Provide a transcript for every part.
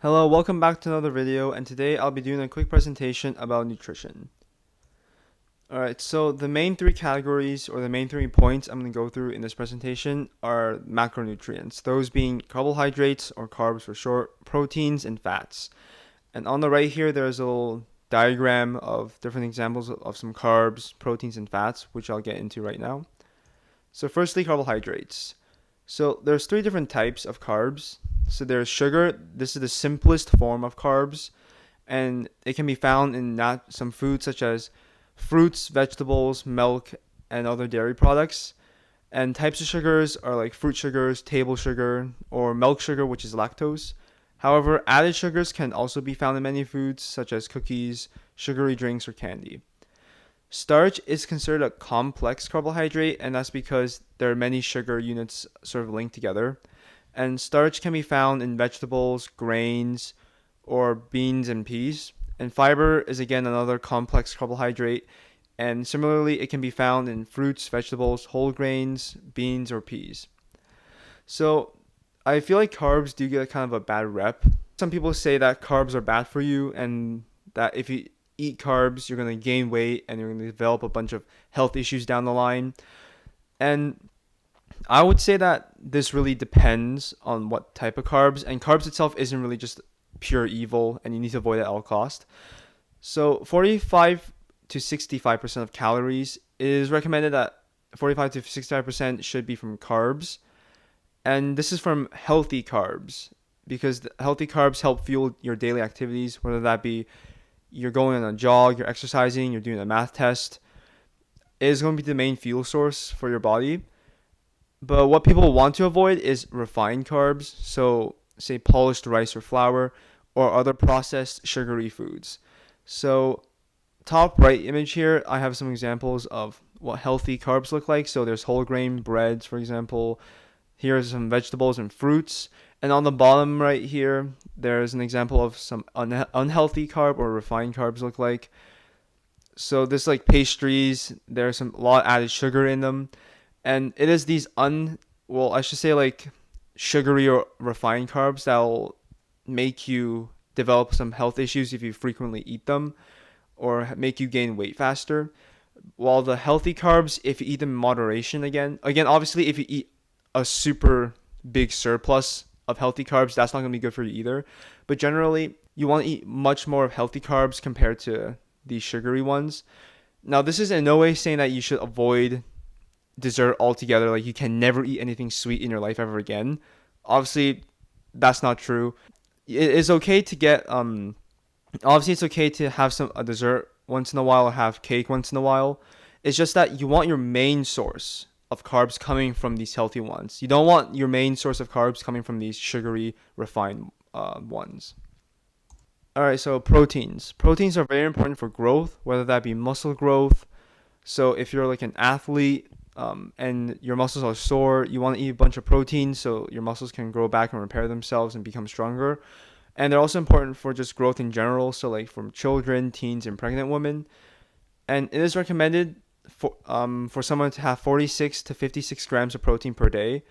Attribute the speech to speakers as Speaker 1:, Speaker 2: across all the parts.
Speaker 1: Hello, welcome back to another video, and today I'll be doing a quick presentation about nutrition. Alright, so the main three categories or the main 3 points I'm going to go through in this presentation are macronutrients, those being carbohydrates or carbs for short, proteins, and fats. And on the right here, there's a little diagram of different examples of some carbs, proteins, and fats, which I'll get into right now. So firstly, carbohydrates. So there's three different types of carbs. So there's sugar. This is the simplest form of carbs, and it can be found in not some foods such as fruits, vegetables, milk, and other dairy products. And types of sugars are like fruit sugars, table sugar, or milk sugar, which is lactose. However, added sugars can also be found in many foods, such as cookies, sugary drinks, or candy. Starch is considered a complex carbohydrate, and that's because there are many sugar units sort of linked together. And starch can be found in vegetables, grains, or beans and peas. And fiber is again another complex carbohydrate, and similarly, it can be found in fruits, vegetables, whole grains, beans, or peas. So I feel like carbs do get kind of a bad rep. Some people say that carbs are bad for you, and that if you eat carbs, you're going to gain weight and you're going to develop a bunch of health issues down the line. And I would say that this really depends on what type of carbs, and carbs itself isn't really just pure evil, and you need to avoid it at all cost. So 45 to 65% of calories is recommended that 45 to 65% should be from carbs, and this is from healthy carbs because the healthy carbs help fuel your daily activities, whether that be you're going on a jog, you're exercising, you're doing a math test. It is going to be the main fuel source for your body. But what people want to avoid is refined carbs, so say polished rice or flour, or other processed sugary foods. So top right image here, I have some examples of what healthy carbs look like. So there's whole grain breads, for example. Here's some vegetables and fruits. And on the bottom right here, there's an example of some unhealthy carb or refined carbs look like. So this like pastries, there's some a lot of added sugar in them, and it is these well, I should say like sugary or refined carbs that'll make you develop some health issues if you frequently eat them, or make you gain weight faster. While the healthy carbs, if you eat them in moderation, again, obviously, if you eat a super big surplus of healthy carbs, that's not going to be good for you either. But generally, you want to eat much more of healthy carbs compared to these sugary ones. Now, this is in no way saying that you should avoid dessert altogether. Like, you can never eat anything sweet in your life ever again. Obviously, that's not true. It is okay to get obviously it's okay to have some a dessert once in a while or have cake once in a while. It's just that you want your main source of carbs coming from these healthy ones. You don't want your main source of carbs coming from these sugary refined ones. All right, so proteins. Proteins are very important for growth, whether that be muscle growth. So if you're like an athlete and your muscles are sore, you want to eat a bunch of protein so your muscles can grow back and repair themselves and become stronger. And they're also important for just growth in general, so like from children, teens, and pregnant women. And it is recommended for someone to have 46 to 56 grams of protein per day.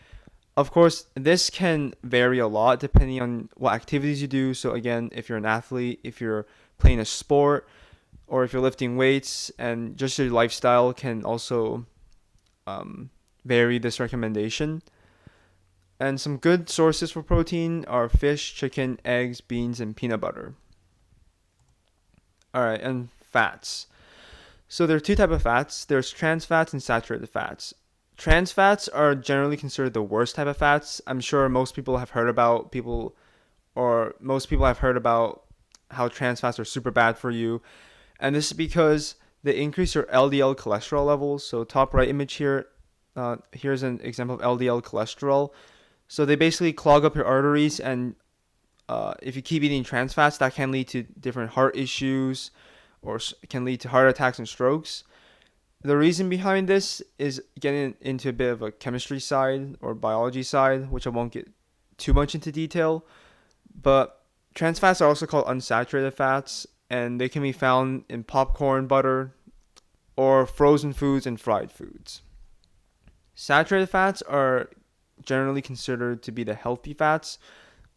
Speaker 1: Of course, this can vary a lot depending on what activities you do. So again, if you're an athlete, if you're playing a sport, or if you're lifting weights, and just your lifestyle can also vary this recommendation. And some good sources for protein are fish, chicken, eggs, beans, and peanut butter. All right, and fats. So there are two types of fats. There's trans fats and saturated fats. Trans fats are generally considered the worst type of fats. I'm sure most people have heard about how trans fats are super bad for you. And this is because they increase your LDL cholesterol levels. So top right image here, here's an example of LDL cholesterol. So they basically clog up your arteries, and if you keep eating trans fats, that can lead to different heart issues, or can lead to heart attacks and strokes. The reason behind this is getting into a bit of a chemistry side or biology side, which I won't get too much into detail. But trans fats are also called unsaturated fats, and they can be found in popcorn, butter, or frozen foods and fried foods. Saturated fats are generally considered to be the healthy fats.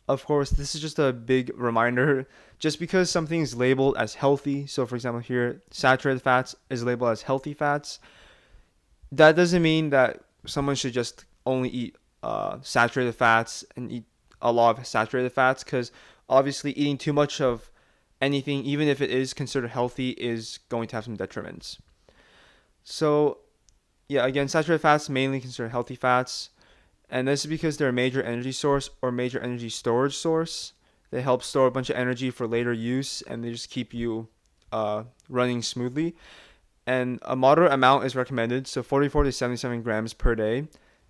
Speaker 1: Of course, this is just a big reminder. Just because something is labeled as healthy, so for example, here, saturated fats is labeled as healthy fats, that doesn't mean that someone should just only eat saturated fats and eat a lot of saturated fats, because obviously eating too much of anything, even if it is considered healthy, is going to have some detriments. So, yeah, again, saturated fats mainly considered healthy fats, and this is because they're a major energy source or major energy storage source. They help store a bunch of energy for later use, and they just keep you running smoothly. And a moderate amount is recommended, so 44 to 77 grams per day.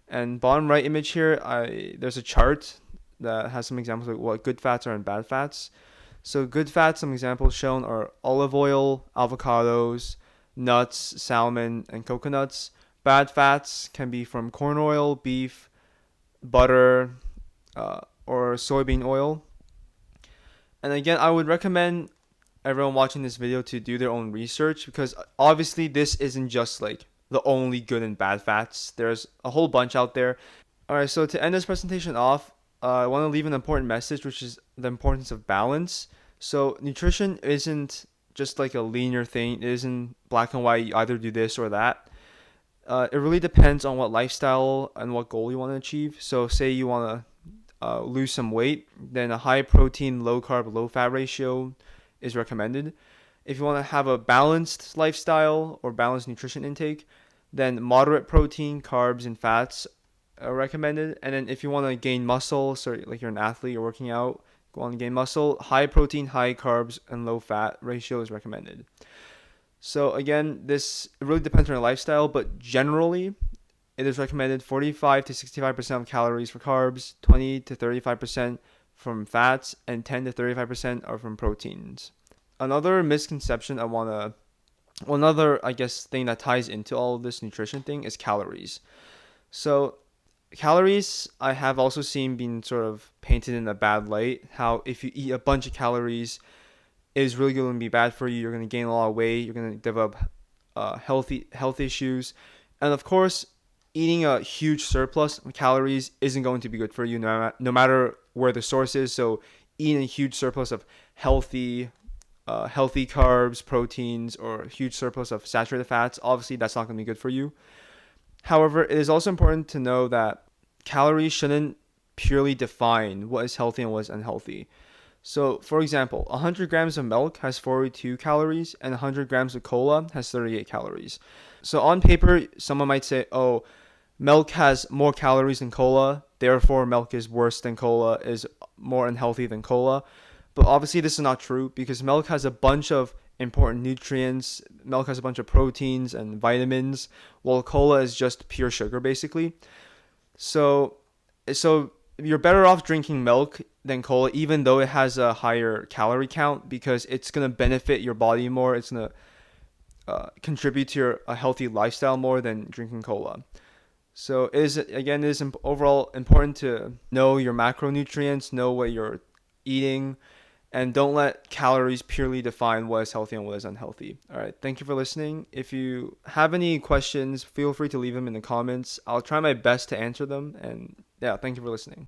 Speaker 1: And bottom right image here, there's a chart that has some examples of what good fats are and bad fats. So good fats, some examples shown are olive oil, avocados, nuts, salmon, and coconuts. Bad fats can be from corn oil, beef, butter, or soybean oil. And again, I would recommend everyone watching this video to do their own research, because obviously this isn't just like the only good and bad fats. There's a whole bunch out there. All right, so to end this presentation off, I want to leave an important message, which is the importance of balance. So nutrition isn't just like a linear thing. It isn't black and white. You either do this or that. It really depends on what lifestyle and what goal you want to achieve. So say you want to lose some weight, then a high protein, low carb, low fat ratio is recommended. If you want to have a balanced lifestyle or balanced nutrition intake, then moderate protein, carbs, and fats are recommended. And then if you want to gain muscle, so like you're an athlete, you're working out, go on to gain muscle, high protein, high carbs, and low fat ratio is recommended. So again, this really depends on your lifestyle, but generally, it is recommended 45 to 65% of calories for carbs, 20 to 35% from fats, and 10 to 35% are from proteins. Another misconception another, I guess, thing that ties into all of this nutrition thing is calories. So, calories, I have also seen being sort of painted in a bad light. How if you eat a bunch of calories, it is really going to be bad for you. You're going to gain a lot of weight. You're going to develop health issues, and of course, eating a huge surplus of calories isn't going to be good for you, no matter where the source is. So, eating a huge surplus of healthy carbs, proteins, or a huge surplus of saturated fats, obviously that's not going to be good for you. However, it is also important to know that calories shouldn't purely define what is healthy and what is unhealthy. So, for example, 100 grams of milk has 42 calories and 100 grams of cola has 38 calories. So, on paper, someone might say, oh, milk has more calories than cola, therefore milk is worse than cola, is more unhealthy than cola. But obviously this is not true, because milk has a bunch of important nutrients. Milk has a bunch of proteins and vitamins, while cola is just pure sugar basically. So so you're better off drinking milk than cola, even though it has a higher calorie count, because it's going to benefit your body more. It's going to contribute to a healthy lifestyle more than drinking cola. So it is overall important to know your macronutrients, know what you're eating, and don't let calories purely define what is healthy and what is unhealthy. All right, thank you for listening. If you have any questions, feel free to leave them in the comments. I'll try my best to answer them. And yeah, thank you for listening.